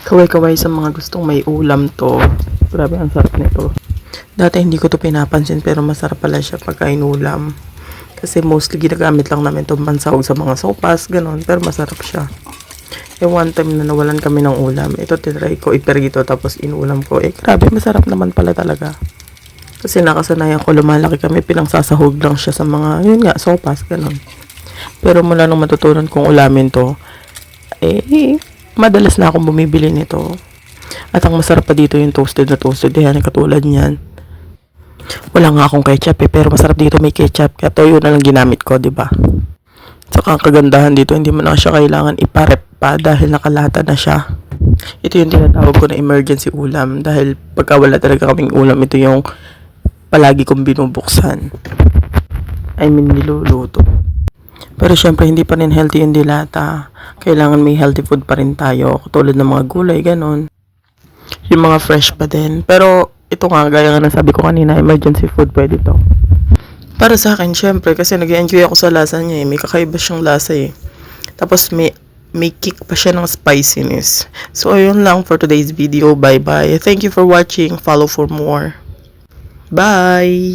Kaway-kaway sa mga gustong may ulam to. Grabe, ang sarap nito. Dati hindi ko to pinapansin pero masarap pala siya pagka inulam. Kasi mostly ginagamit lang namin itong pansahog sa mga sopas, ganon. Pero masarap siya. One time na nawalan kami ng ulam, ito tinry ko, ipergito tapos inulam ko. Grabe, masarap naman pala talaga. Kasi nakasanayan ko, lumalaki kami, pinangsasahog lang siya sa mga, yun nga, sopas, ganon. Pero mula nung matutunan kong ulamin to, madalas na akong bumibili nito. At ang masarap pa dito yung toasted na toasted. Yan, katulad niyan. Wala nga akong ketchup pero masarap dito may ketchup. Kaya toyo na lang ginamit ko, di ba? Saka ang kagandahan dito, hindi mo na siya kailangan iparep pa dahil nakalata na siya. Ito yung tinatawag ko na emergency ulam. Dahil pagka wala talaga kaming ulam, ito yung palagi kong binubuksan. Niluluto. Pero syempre hindi pa rin healthy yung dilata. Kailangan may healthy food pa rin tayo. Tulad ng mga gulay, ganon. Yung mga fresh pa din. Pero ito nga, gaya nga ng sabi ko kanina, emergency food pwede to. Para sa akin, syempre, kasi nag-enjoy ako sa lasa niya May kakaiba siyang lasa Tapos may kick pa siya ng spiciness. So ayun lang for today's video. Bye bye. Thank you for watching. Follow for more. Bye!